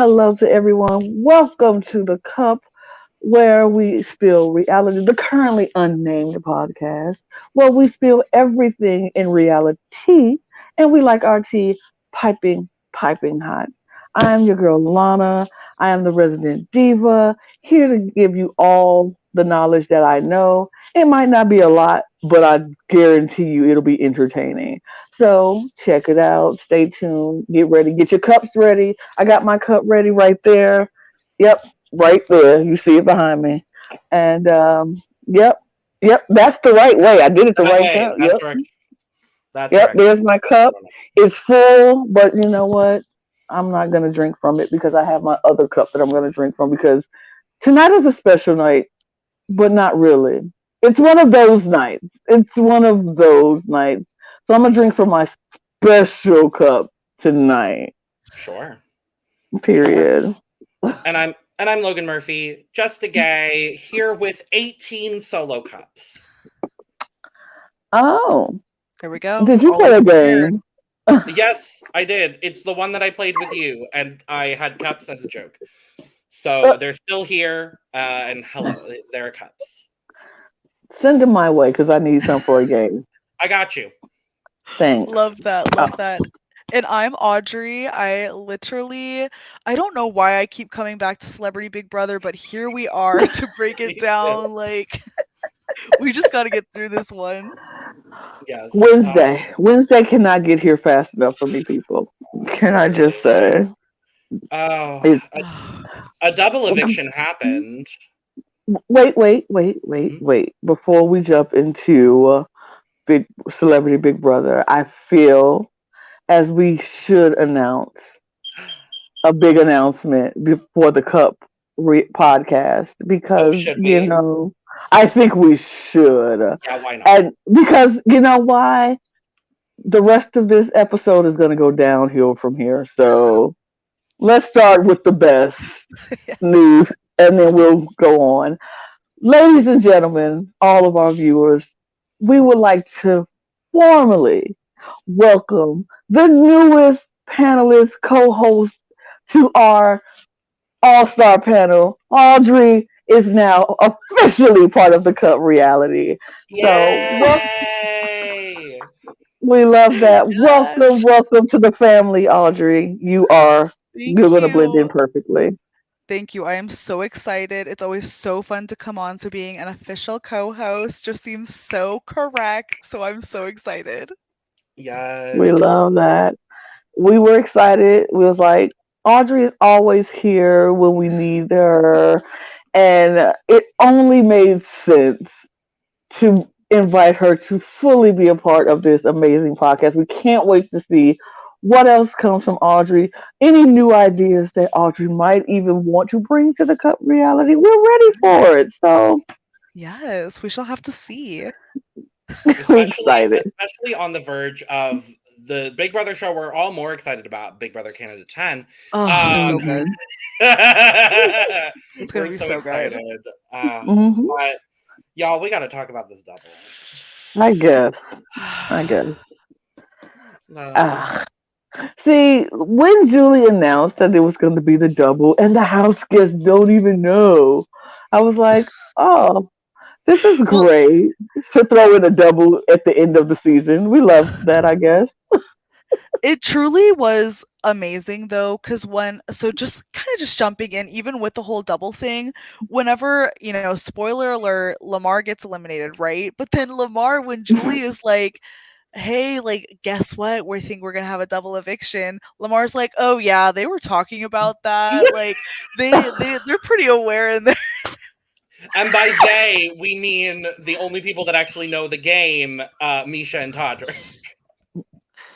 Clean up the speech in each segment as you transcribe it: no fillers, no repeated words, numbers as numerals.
hello to everyone. Welcome to the Cup, where we spill reality, the currently unnamed podcast, where we spill everything in reality, and we like our tea piping hot. I am your girl Lana. I am the resident diva, here to give you all the knowledge that I know. It might not be a lot, but I guarantee you it'll be entertaining. So check it out. Stay tuned. Get ready. Get your cups ready. I got my cup ready right there. Yep, right there. You see it behind me. And yep, yep. That's the right way. I did it the That right way, time. that's Yep, correct. That yep. direction. There's my cup. It's full, but you know what? I'm not gonna drink from it because I have my other cup that I'm gonna drink from because tonight is a special night, but not really. It's one of those nights. It's one of those nights. So I'm gonna drink from my special cup tonight. Sure. Sure. Period. And I'm Logan Murphy, just a gay, here with 18 solo cups. Oh, There we go. did you play Always a prepared. game? Yes, I did. It's the one that I played with you, and I had cups as a joke. So they're still here, and hello, there are cups. Send them my way because I need some for a game. I got you. Thanks. Love that. Oh, Love that. And I'm Audrey. I don't know why I keep coming back to Celebrity Big Brother, but here we are to break Me it too. down. Like, we just got to get through this one. Yes. Wednesday cannot get here fast enough for me, people. Can I just say? Oh, It's, a double eviction happened. wait. Hmm? Before we jump into Big Celebrity Big Brother, I feel as we should announce a big announcement before the Cup podcast Oh, because should we? I think we should, Yeah, why not? and because you know why the rest of this episode is going to go downhill from here. So let's start with the best Yes. news, and then we'll go on. Ladies and gentlemen, all of our viewers, we would like to formally welcome the newest panelist co-host to our all-star panel. Audrey is now officially part of the Cup reality. So Yay! we love that. Welcome, Yes. welcome to the family, Audrey. You're Thank gonna blend in you. perfectly. Thank you. I am so excited. It's always so fun to come on. So, being an official co host just seems so correct. So, I'm so excited. We Yes. love that. We were excited. We was like, Audrey is always here when we need her, and it only made sense to invite her to fully be a part of this amazing podcast. We can't wait to see what else comes from Audrey. Any new ideas that Audrey might even want to bring to the Cup reality. We're ready for Yes. it. So Yes. We shall have to see. we're especially excited. especially on the verge of the Big Brother show. We're all more excited about Big Brother Canada 10. Oh, so Hmm. good. It's going We're to be so so good. excited. Uh, Hmm. but y'all, we got to talk about this double. I guess. I guess. Uh, Ah. See, when Julie announced that it was going to be the double and the house guests don't even know, I was like, oh, this is Well, great to throw in a double at the end of the season. We love that, I guess. it truly was amazing though, because just kind of just jumping in, even with the whole double thing, whenever, spoiler alert, Lamar gets eliminated, right? But then Lamar, when Julie is like, hey, like, guess what? We think we're gonna have a double eviction. Lamar's like, oh yeah, they were talking about that. Like, they're pretty aware in there. and by they, we mean the only people that actually know the game, Misha and Todrick.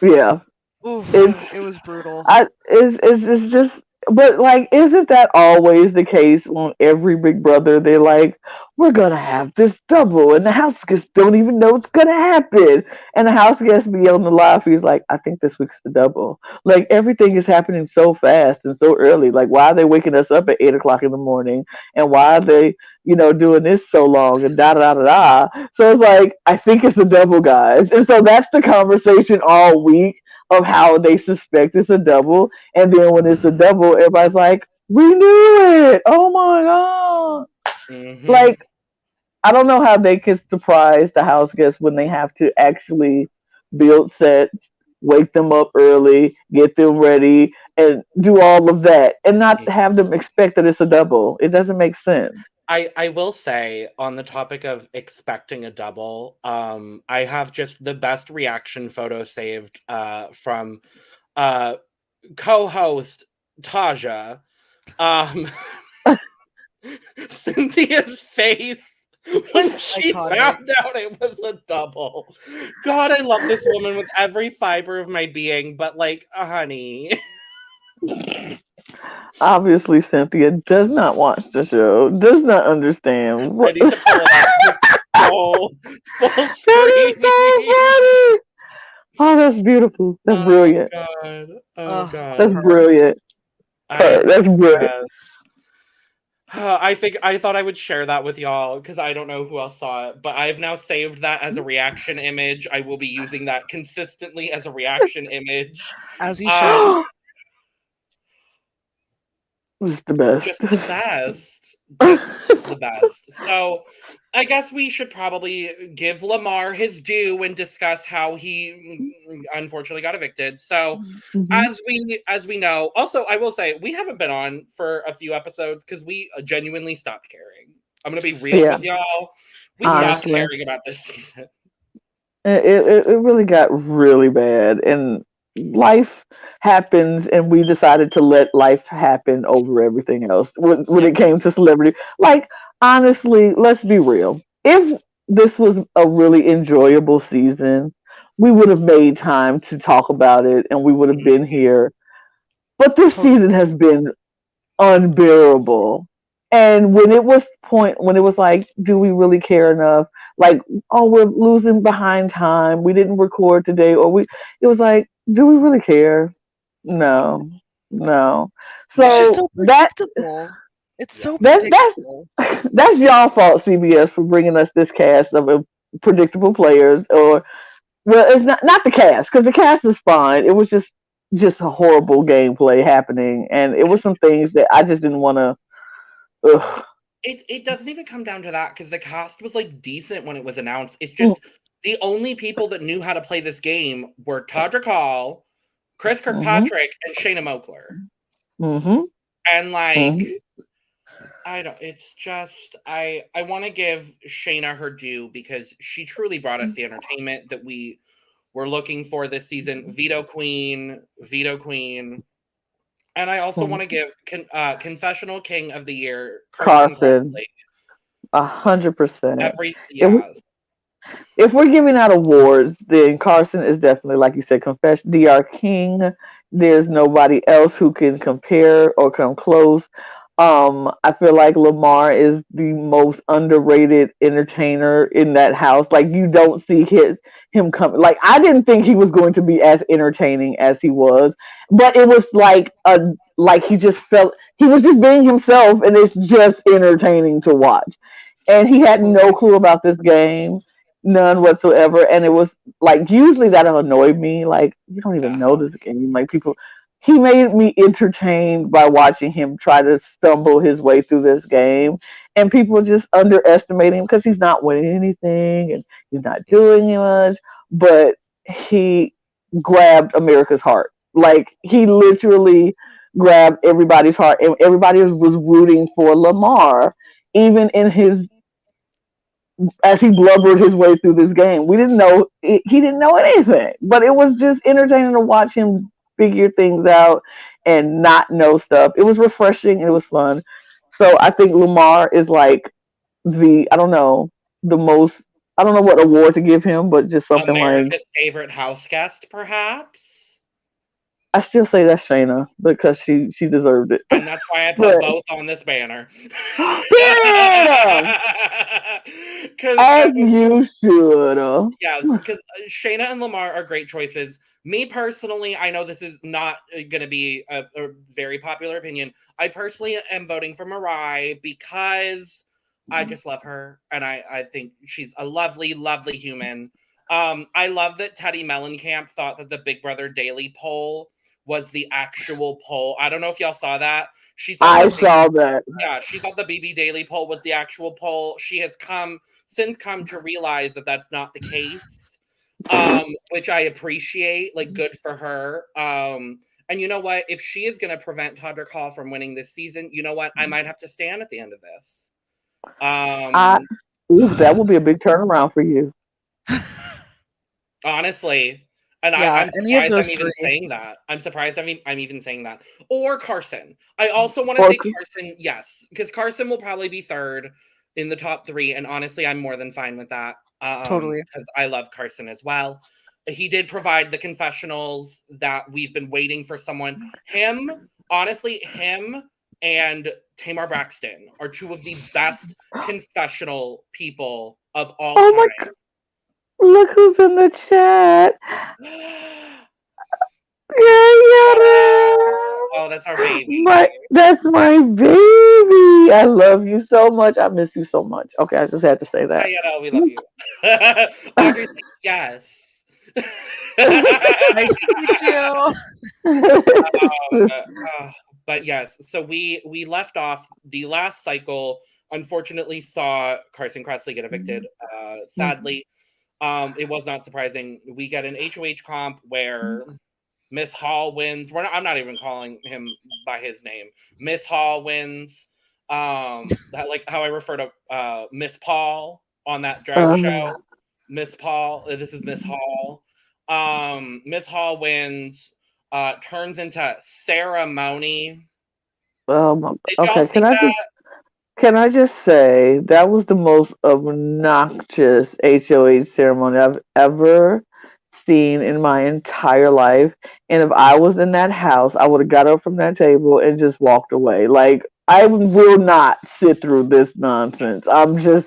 Yeah, Oof, it's it was brutal. it's just, but like, isn't that always the case on every Big Brother? They're like, we're gonna have this double, and the house guests don't even know it's gonna happen, and the house guests be on the live. He's like, I think this week's the double. Like everything is happening so fast and so early. Like, why are they waking us up at 8 o'clock in the morning, and why are they, doing this so long and da da da da. So it's like, I think it's the double, guys, and so that's the conversation all week. of how they suspect it's a double, and then when it's a double, everybody's like, "We knew it! Oh my god!" Mm-hmm. Like, I don't know how they can surprise the house guests when they have to actually build sets, wake them up early, get them ready, and do all of that, and not have them expect that it's a double. It doesn't make sense. I will say on the topic of expecting a double, I have just the best reaction photo saved from uh, co-host Taja. Um, Cynthia's face when she Iconic. found out it was a double. God, I love this woman with every fiber of my being, but like, honey. Obviously, Cynthia does not watch the show, does not understand I what. need to pull it up just full That is so screen. funny. Oh, that's beautiful. That's Oh brilliant. god. Oh Oh, That's god. her. brilliant. I That's brilliant. yes. I thought I would share that with y'all because I don't know who else saw it, but I've now saved that as a reaction image. I will be using that consistently as a reaction image. As you should. It's the best. Just the best. Just the best. So I guess we should probably give Lamar his due and discuss how he unfortunately got evicted. So Mhm. as we know, also I will say we haven't been on for a few episodes because we genuinely stopped caring. I'm gonna be real Yeah, with y'all. We Yeah. stopped honestly, caring about this season. it really got really bad, and life happens, and we decided to let life happen over everything else when Yeah. it came to celebrity. Like, honestly, let's be real. If this was a really enjoyable season, we would have made time to talk about it, and we would have Mhm. been here. But this season Totally. has been unbearable. And when it was like, do we really care enough? Like, oh, we're losing behind time. We didn't record today, or it was like, do we really care? No, no. It's just Yeah. So so predictable. It's Yeah. so that predictable. that's y'all fault, CBS, for bringing us this cast of predictable players. Or, well, it's not the cast, because the cast is fine. It was just a horrible gameplay happening, and it was some things that I just didn't want to. Ugh. It doesn't even come down to that because the cast was like decent when it was announced. It's just the only people that knew how to play this game were Todrick Hall, Chris Mhm. Kirkpatrick, and Shayna Moakler. Mhm. And like Mhm. I don't it's just I want to give Shayna her due because she truly brought us the entertainment that we were looking for this season. Veto Queen. And I also want to give Confessional King of the Year, Carson Carson, Kressley. 100%. Every If we, yes. if we're giving out awards, then Carson is definitely, like you said, confession. Dr. King. There's nobody else who can compare or come close. I feel like Lamar is the most underrated entertainer in that house. Like, you don't see him come. Like, I didn't think he was going to be as entertaining as he was, but it was like he just felt he was just being himself, and it's just entertaining to watch. And he had no Totally. clue about this game, none whatsoever. And it was like, usually that'll annoy me. Like, you don't even know Uh-huh. this game. Like, people, he made me entertained by watching him try to stumble his way through this game. And people just underestimate him because he's not winning anything and he's not doing much. But he grabbed America's heart. Like, he literally grabbed everybody's heart, and everybody was rooting for Lamar, even in his as he blubbered his way through this game. We didn't know he didn't know anything, but it was just entertaining to watch him figure things out and not know stuff. It was refreshing and it was fun. So I think Lamar is like I don't know, the most, I don't know what award to give him, but just something like, America's favorite house guest, perhaps. I still say that's Shayna because she deserved it. And that's why I put But both on this banner. yeah, Because as you should. yes, because Shayna and Lamar are great choices. Me personally, I know this is not going to be a very popular opinion. I personally am voting for Mariah because I just love her, and I think she's a lovely, lovely human. I love that Teddy Mellencamp thought that the Big Brother Daily poll was the actual poll. I don't know if y'all saw that. She thought I the saw that. yeah, she thought the BB Daily poll was the actual poll. She has since come to realize that that's not the case, which I appreciate. Like, good for her. And you know what? If she is going to prevent Todrick Hall from winning this season, you know what? I might have to stand at the end of this. I Ooh, that would be a big turnaround for you. Honestly. And Yeah, I'm any of surprised I'm those even three. saying that. I'm surprised I'm even saying that. Or Carson. I also want to Or say Carson, yes, because Carson will probably be third in the top three. And honestly, I'm more than fine with that. Totally. Because I love Carson as well. He did provide the confessionals that we've been waiting for someone. Honestly, him and Tamar Braxton are two of the best confessional people of all oh time. my God, look who's in the chat. Oh, that's our baby. That's my baby. I love you so much. I miss you so much. Okay, I just had to say that. Diana, we love you. Audrey's like, yes. Nice to meet you. But yes, so we left off the last cycle. Unfortunately, saw Carson Kressley get evicted. Sadly, it was not surprising. We get an HOH comp where Miss Hall wins. I'm not even calling him by his name. Miss Hall wins. That, like how I refer to Miss Paul on that drag uh, show. Miss Paul. This is Miss Hall. Miss Hall wins. Turns into ceremony. Did y'all okay, see that? can I just say that was the most obnoxious HOH ceremony I've ever seen in my entire life. And if I was in that house, I would have got up from that table and just walked away. Like, I will not sit through this nonsense. I'm just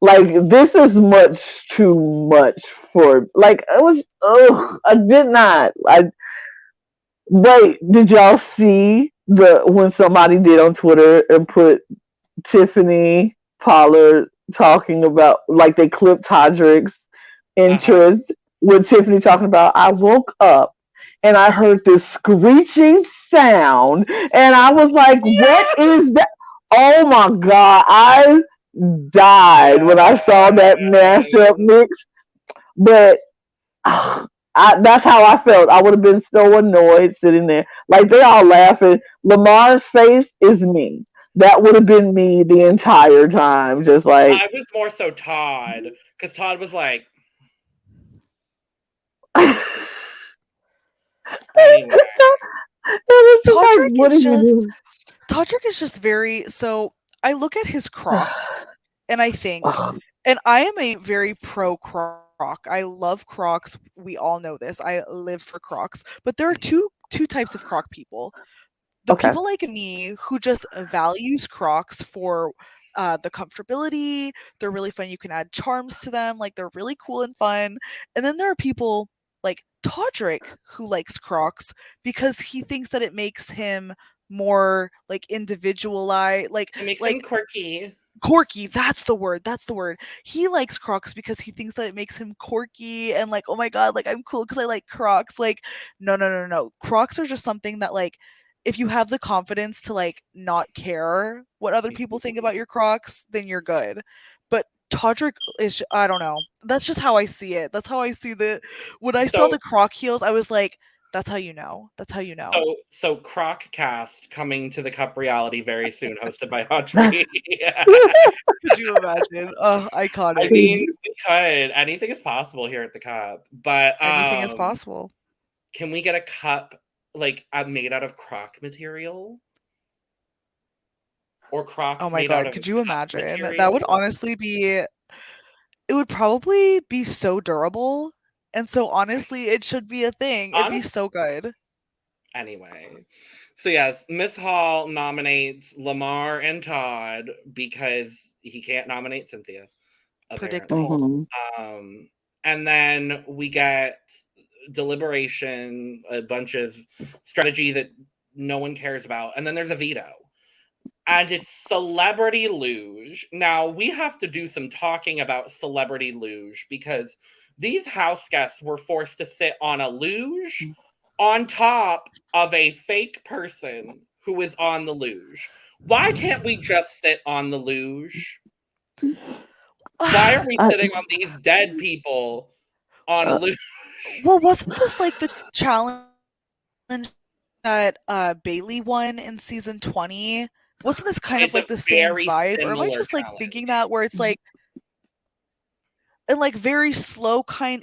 like, this is much too much for, like, it was, I did not. Wait, did y'all see when somebody did on Twitter and put Tiffany Pollard talking about, like, they clipped Todrick's Uh-huh. entrance with Tiffany talking about, I woke up and I heard this screeching sound and I was like, what is that? Oh my God. I died when I saw that mashup mix. But that's how I felt. I would have been so annoyed sitting there. Like, they all laughing. Lamar's face is me. That would have been me the entire time. Just like, I was more so Todd, because Todd was like, it anyway. was just like, Todrick what is are you just doing? Todrick is just very so I look at his Crocs and I think Oh, and I am a very pro Croc. I love Crocs. We all know this. I live for Crocs. But there are two types of Croc people. The okay. people like me who just values Crocs for the comfortability. They're really fun. You can add charms to them. Like, they're really cool and fun. And then there are people like Todrick who likes Crocs because he thinks that it makes him more like individualized, It makes him like quirky. quirky. That's the word. That's the word. He likes Crocs because he thinks that it makes him quirky and like, oh my god, like I'm cool because I like Crocs. Like, no, no, no, no. Crocs are just something that like if you have the confidence to like not care what other people think about your Crocs, then you're good. But Todrick is I don't know. That's just how I see it. That's how I see the when I saw So the Croc heels, I was like, that's how you know. That's how you know. so Croccast coming to the Cup reality very soon, hosted by Audrey. Could you imagine? Oh, I iconic. mean, we could. Anything is possible here at the Cup. But Anything is possible. can we get a cup like made out of Croc material? Or Oh Crocs my made out god, of could you cup imagine? That would material? honestly be it would probably be so durable. And so honestly, it should be a thing. It'd be Honest so good. anyway. So yes, Miss Hall nominates Lamar and Todd because he can't nominate Cynthia, apparently. Predictable. hmm Um, and then we get deliberation, a bunch of strategy that no one cares about, and then there's a veto. and it's Celebrity Luge. Now, we have to do some talking about Celebrity Luge because these house guests were forced to sit on a luge on top of a fake person who is on the luge. Why can't we just sit on the luge? Why are we I, sitting on these dead people on a uh, luge? Well, wasn't this like the challenge that Bailey won in season 20? Wasn't this kind of It's a like the same very vibe? Or am I similar just like thinking challenge. that where it's like and like very slow kind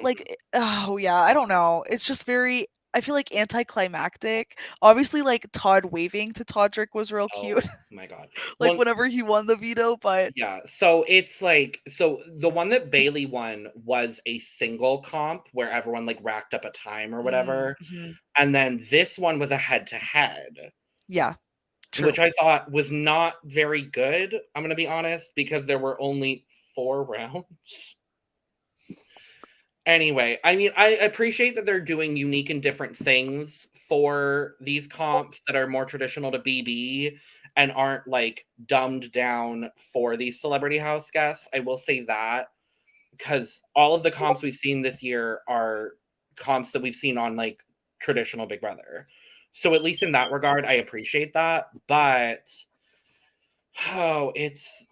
oh yeah, I don't know. It's just very I feel like anticlimactic. Obviously like Todd waving to Todrick was real cute. Oh my god. Like Well, whenever he won the veto, but yeah, so it's like so the one that Bailey won was a single comp where everyone like racked up a time or whatever. mhm. And then this one was a head to head, Yeah, true. which I thought was not very good. I'm going to be honest because there were only 4 rounds. Anyway, I mean, I appreciate that they're doing unique and different things for these comps that are more traditional to BB and aren't like dumbed down for these celebrity house guests. I will say that because all of the comps we've seen this year are comps that we've seen on like traditional Big Brother. So at least in that regard, I appreciate that. But it's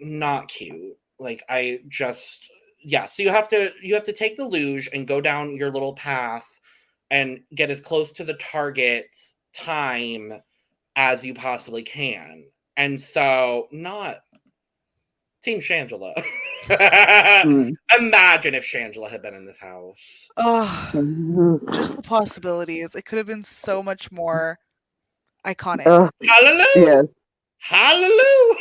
not cute. Like I just yeah, so you have to take the luge and go down your little path and get as close to the target time as you possibly can. And so not Team Shangela. mm, Imagine if Shangela had been in this house. Oh, just mhm. the possibilities. It could have been so much more iconic. uh, Hallelujah! yes. Hallelujah!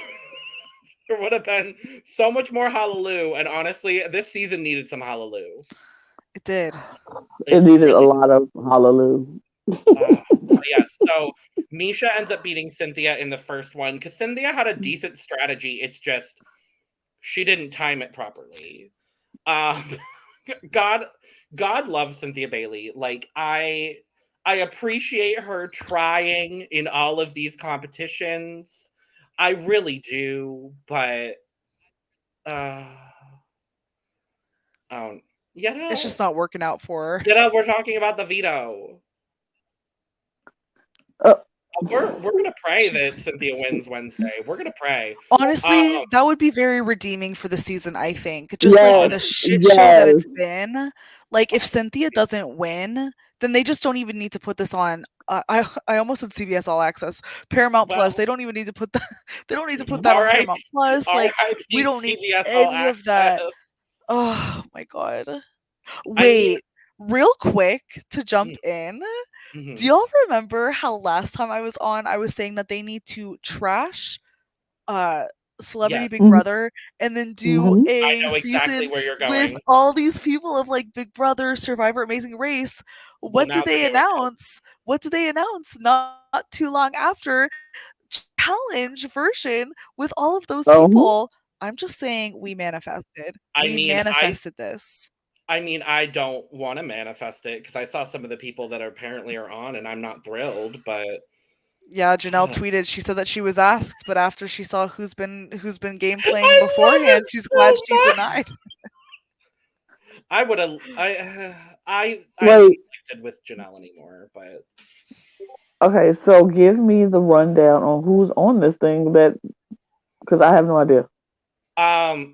There would have been so much more hallelujah. And honestly, this season needed some hallelujah. It did. It It needed a really lot of hallelujah. but yeah, so Misha ends up beating Cynthia in the first one because Cynthia had a decent strategy. It's just she didn't time it properly. Um, God, God loves Cynthia Bailey. Like I appreciate her trying in all of these competitions. I really do, but uh, um, you It's know, just not working out for her. we're talking about the veto. Uh, We're gonna pray She's that Cynthia wins Wednesday. We're gonna pray. Um, honestly, that would be very redeeming for the season, I think. Just like yes, the shit show that yes. it's been. Like if Cynthia doesn't win, then they just don't even need to put this on I almost said CBS All Access, Paramount Plus. well, They don't even need to put that. They don't need to put that on R.I.P. Paramount Plus. Like we R.I.P. don't need CBS All any of Access. that. Oh my god. I mean, Wait, real quick to jump mm, in. Do mhm. y'all remember how last time I was on, I was saying that they need to trash uh Celebrity Yes, Big Mhm, Brother and then do mhm. I a know exactly season where you're with going. all these people of like Big Brother, Survivor, Amazing Race? Well, What now did they're they doing it. announce? What did they announce not too long after? Challenge version with all of those Mhm. people. I'm just saying we manifested. I We mean, I manifested this. I mean, I don't want to manifest it because I saw some of the people that apparently are on, and I'm not thrilled. But Yeah, Janelle tweeted. She said that she was asked, but after she saw who's been game playing I love beforehand, it she's glad so she much. denied. I would have. I haven't Wait. connected with Janelle anymore, but Okay, so give me the rundown on who's on this thing that because I have no idea.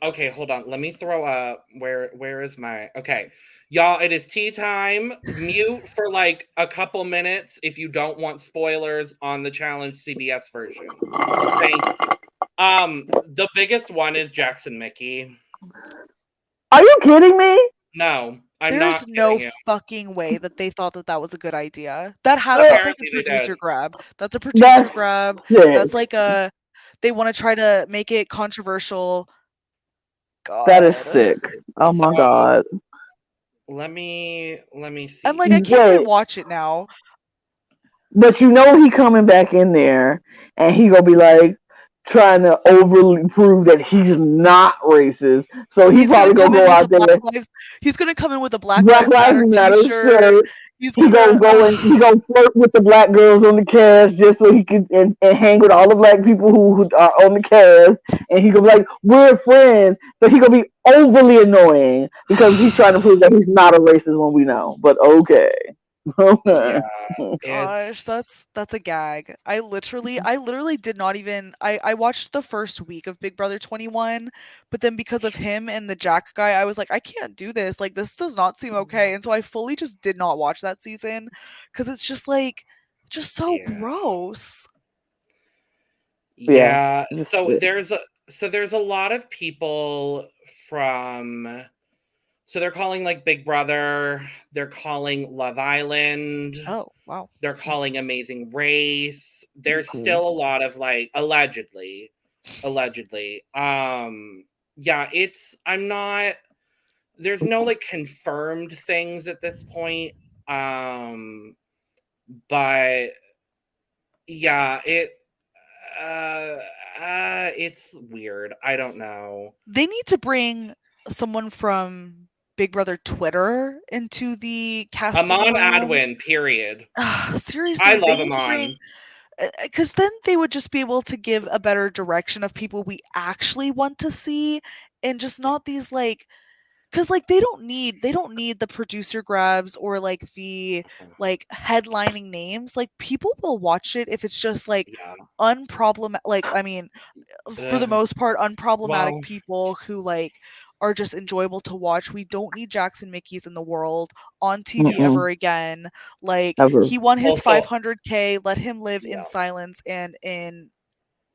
okay, hold on. Let me throw up where is my okay. Y'all, it is tea time. Mute for like a couple minutes if you don't want spoilers on the challenge CBS version. Thank you. The biggest one is Jackson Mickey. Are you kidding me? No, I'm not There's no kidding you. fucking way that they thought that that was a good idea. That's like a Apparently they producer did. grab. That's a producer That's grab. sick. That's like a they want to try to make it controversial. That is God. sick. Oh So my god. let me I'm see like I here. can't even Wait, watch it now. but you know he coming back in there and he gonna be like trying to overly prove that he's not racist. So he He's gonna probably gonna come in go with a out there, Black Lives Black Black Lives Lives Matter Matter t-shirt. shirt. He's He gonna gonna go and he gonna flirt with the black girls on the cast just so he can and hang with all the black people who are on the cast, and he gonna be like, we're friends. So he gonna be overly annoying because he's trying to prove that he's not a racist when we know. But okay, Yeah, okay. gosh, it's that's a gag. I literally did not even I watched the first week of Big Brother 21, but then because of him and the Jack guy, I was like, I can't do this. Like this does not seem okay. And so I fully just did not watch that season cuz it's just like just so yeah. gross. Yeah, Yeah, just there's a lot of people from so they're calling like Big Brother, they're calling Love Island, Oh, wow. they're calling Amazing Race. There's okay. still a lot of like allegedly. Yeah, it's I'm not there's no like confirmed things at this point. Um but yeah, uh, it's weird. I don't know. They need to bring someone from Big Brother Twitter into the casting Amon room. Adwin, period. I Seriously, they love need to bring Amon. because then they would just be able to give a better direction of people we actually want to see and just not these like because like they don't need the producer grabs or like the like headlining names. Like people will watch it if it's just like Yeah. unproblematic, like I mean for the Ugh. most part unproblematic Well, people who like are just enjoyable to watch. We don't need Jackson Mickeys in the world on TV Mm-mm, ever again. Like ever. he won his also, 500K, let him live in yeah, silence and in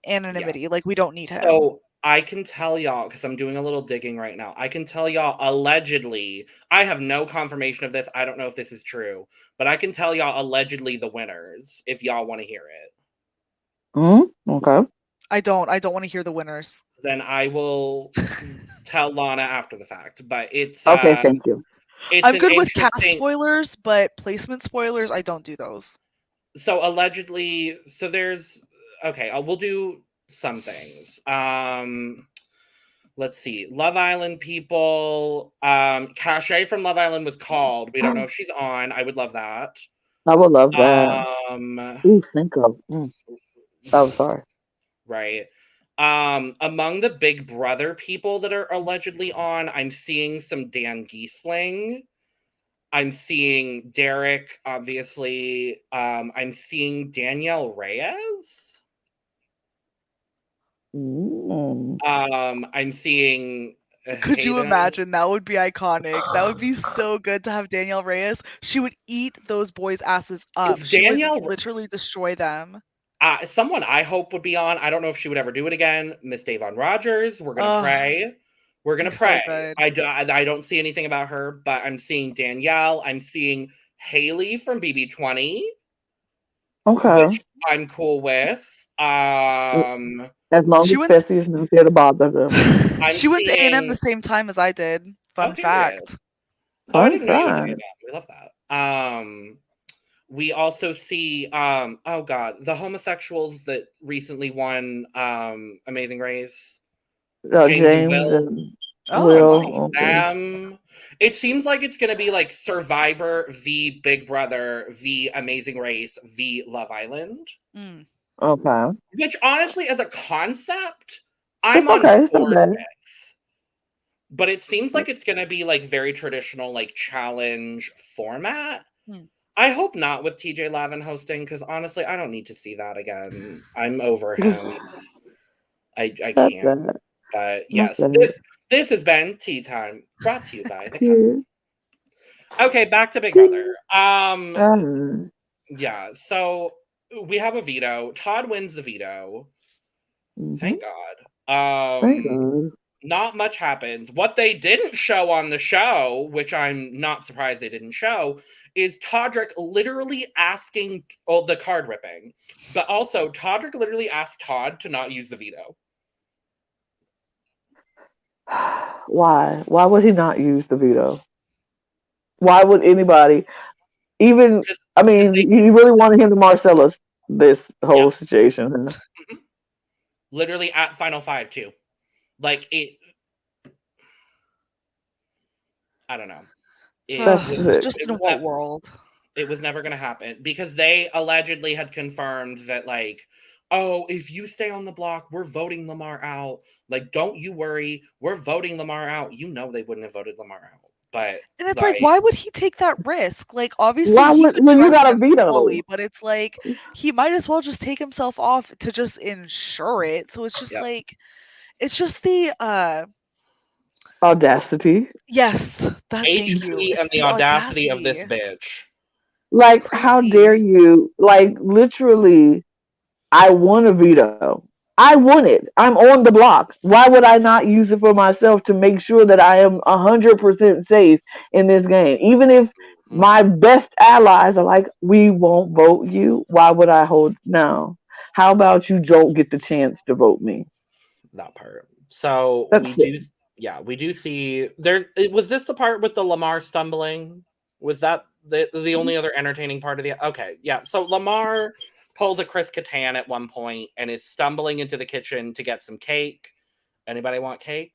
yeah. anonymity. Like we don't need him. So I can tell y'all because I'm doing a little digging right now. I can tell y'all allegedly. I have no confirmation of this. I don't know if this is true, but I can tell y'all allegedly the winners if y'all want to hear it. Okay. I don't want to hear the winners. Then I will tell Lana after the fact. But Okay. Thank you. it's I'm an good with cast interesting. spoilers, but placement spoilers, I don't do those. So allegedly, so there's okay. We'll do some things. Let's see. Love Island people. Cache from Love Island was called. We don't know if she's on. I would love that. I would love that. Um, Ooh, think of. Oh, sorry. right. Among the Big Brother people that are allegedly on, I'm seeing some Dan Giesling. I'm seeing Derek, obviously. I'm seeing Danielle Reyes. Mm. I'm seeing Could you Hayden. imagine? That would be iconic. That would be so good to have Danielle Reyes. She would eat those boys' asses up. She would Danielle, literally destroy them. someone I hope would be on. I don't know if she would ever do it again. Miss Davon Rogers. We're gonna Ugh, pray. We're gonna be so pray. good. I don't see anything about her, but I'm seeing Danielle. I'm seeing Haley from BB20, Okay. which I'm cool with. As long She as went Fessy is not there to bother them. I'm she went to A&M the seeing. same time as I did. Oh, Fun period. fact. Oh, I Fun didn't know you went to fact. A&M. We love that. We also see oh god, the homosexuals that recently won Amazing Race, James and James Will. and Oh, I'm wow. seeing Will. Okay. them. It seems like it's gonna be like Survivor v Big Brother v Amazing Race v Love Island. Mm. Okay. Which honestly, as a concept, It's I'm on okay. It's not board bad. with. But it seems like it's gonna be like very traditional, like challenge format. Mm. I hope not with TJ Lavin hosting, because honestly, I don't need to see that again. I'm over him. I That's can't. bad. But That's yes, bad. this has been Tea Time, brought to you by the Cup. Period. Okay, back to Big Brother. Period. Um, Yeah, so we have a veto. Todd wins the veto. mhm. Thank God. Thank God. Not much happens. What they didn't show on the show, which I'm not surprised they didn't show, is Todrick literally asking, well, the card ripping, but also Todrick literally asked Todd to not use the veto. Why? Why would he not use the veto? Why would anybody even? I Because mean, they, he really wanted him to Marcellus this yeah, whole situation. Huh? literally at Final Five too. Like it, I don't know. It That's was, sick. Just it in was what that, world? It was never going to happen because they allegedly had confirmed that, like, oh, if you stay on the block, we're voting Lamar out. Like, don't you worry, we're voting Lamar out. You know they wouldn't have voted Lamar out. But, And it's like, like, why would he take that risk? Like, obviously Why he would could when you trust got a them veto? fully, but it's like he might as well just take himself off to just ensure it. So it's just yep. like it's just the Audacity. yes, that thank you. HP and It's the the audacity of audacity. this bitch. It's Like, how dare crazy. you? Like, literally, I won a veto. I won it. I'm on the block. Why would I not use it for myself to make sure that I am 100% safe in this game? Even if Mhm. my best allies are like, we won't vote you, why would I hold? No. How about you don't get the chance to vote me? That part. So That's we it. do, yeah, we do see there. Was this the part with the Lamar stumbling? Was that the only other entertaining part of the? Okay, yeah. So Lamar pulls a Chris Kattan at one point and is stumbling into the kitchen to get some cake. Anybody want cake?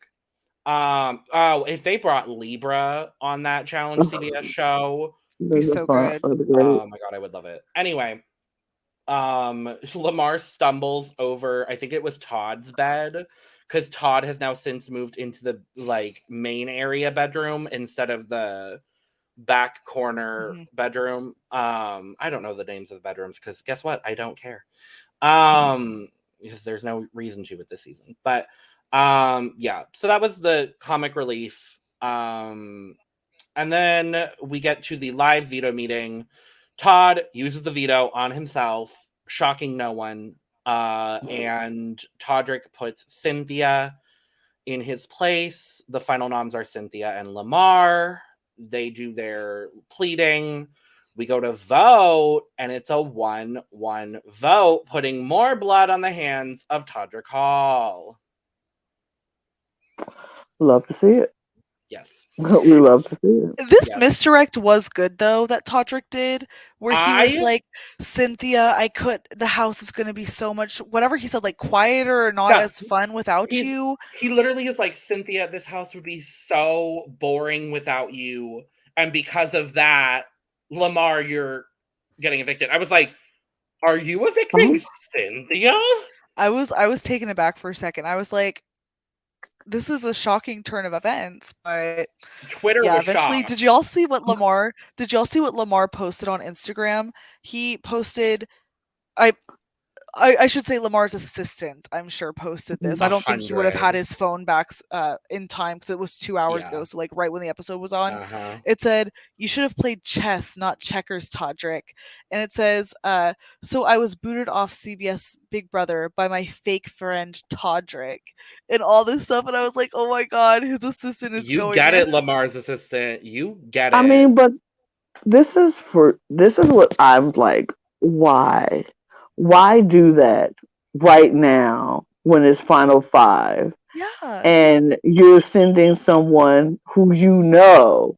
Oh, if they brought Libra on that challenge CBS show, Be That's so fine. good. That'd be great. oh my god, I would love it. Anyway, Lamar stumbles over, I think it was Todd's bed, because Todd has now since moved into the like main area bedroom instead of the back corner Mhm. bedroom. I don't know the names of the bedrooms because guess what? I don't care. Because there's no reason to with this season. But yeah, so that was the comic relief. And then we get to the live veto meeting. Todd uses the veto on himself, shocking no one. And Todrick puts Cynthia in his place. The final noms are Cynthia and Lamar. They do their pleading. We go to vote, and it's a 1-1 vote, putting more blood on the hands of Todrick Hall. Love to see it. Yes. We love to see it. This Yes. misdirect was good though that Todrick did, where he was I, like, Cynthia, the house is gonna be so much whatever he said, like quieter or not yeah, as fun without he's you. he literally is like, Cynthia, this house would be so boring without you, and because of that, Lamar, you're getting evicted. I was like, are you evicting Oh, Cynthia? I was taken aback for a second. I was like, this is a shocking turn of events, but Twitter yeah, was eventually shocked. did y'all see what Lamar posted on Instagram? He posted I I should say Lamar's assistant, I'm sure, posted this. I don't think he would have had 100. his phone back in time because it was 2 hours ago. Yeah. So, like, right when the episode was on, Uh-huh. it said, "You should have played chess, not checkers, Todrick." And it says, "So I was booted off CBS Big Brother by my fake friend Todrick," and all this stuff. And I was like, "Oh my god, his assistant is You going get in." it, Lamar's assistant. You get I it. mean, but this is what I'm like. Why? Why do that right now when it's final five Yeah. and you're sending someone who you know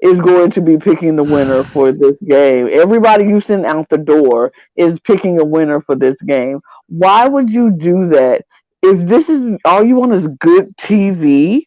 is going to be picking the winner for this game? Everybody you send out the door is picking a winner for this game. Why would you do that if this is all you want is good TV?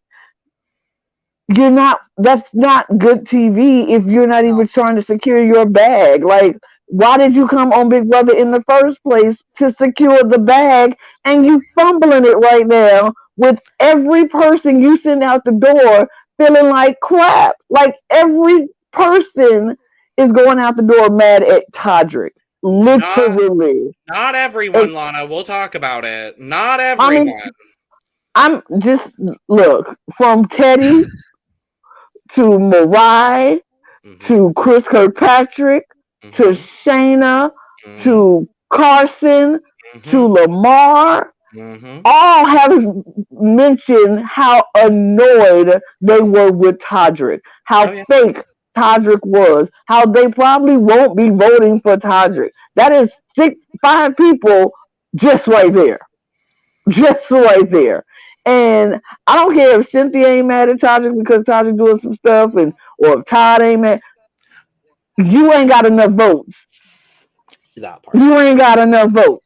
You're not That's not good TV if you're not No. even trying to secure your bag. Like, why did you come on Big Brother in the first place to secure the bag, and you fumbling it right now with every person you send out the door feeling like crap? Like, every person is going out the door mad at Todrick, Not literally. not And everyone, Lana. We'll talk about it. Not I mean, everyone. I'm just look from Teddy to Mariah Mm-hmm. to Chris Kirkpatrick, to Mm-hmm. Shayna, Mm-hmm. to Carson, to Mm-hmm. Lamar, Mm-hmm. all have mentioned how annoyed they were with Todrick, Oh how yeah. fake Todrick was, how they probably won't be voting for Todrick. That is five people just right there. Just right there. And I don't care if Cynthia ain't mad at Todrick because Todrick doing some stuff, and or if Todd ain't mad. You ain't got enough votes. That part. You ain't got enough votes.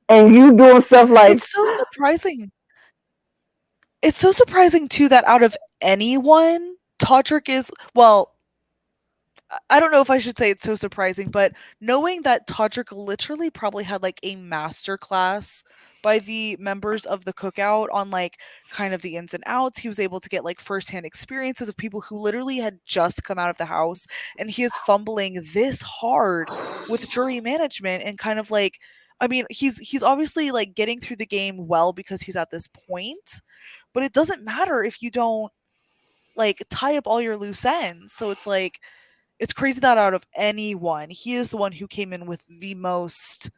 And you doing stuff like, It's so surprising. It's so surprising too that out of anyone, Todrick is well, I don't know if I should say it's so surprising, but knowing that Todrick literally probably had like a master class by the members of the cookout on like kind of the ins and outs. He was able to get like firsthand experiences of people who literally had just come out of the house, and he is fumbling this hard with jury management and kind of like, I mean, he's obviously like getting through the game well because he's at this point, but it doesn't matter if you don't like tie up all your loose ends. So it's crazy that out of anyone, he is the one who came in with the most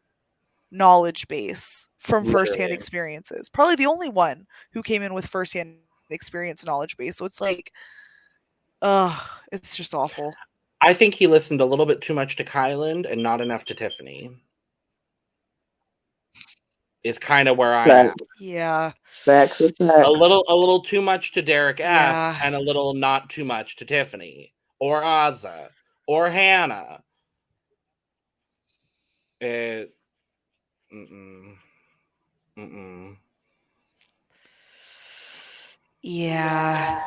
knowledge base from firsthand Literally. experiences. Probably the only one who came in with firsthand experience knowledge base. So it's like, it's just awful. I think he listened a little bit too much to Kyland and not enough to Tiffany. Is kind of where I'm Facts, at. Yeah. facts, are A facts. little too much to Derek F, Yeah. and a little not too much to Tiffany or Azza or Hannah. It, mm-mm, mm-mm. Yeah.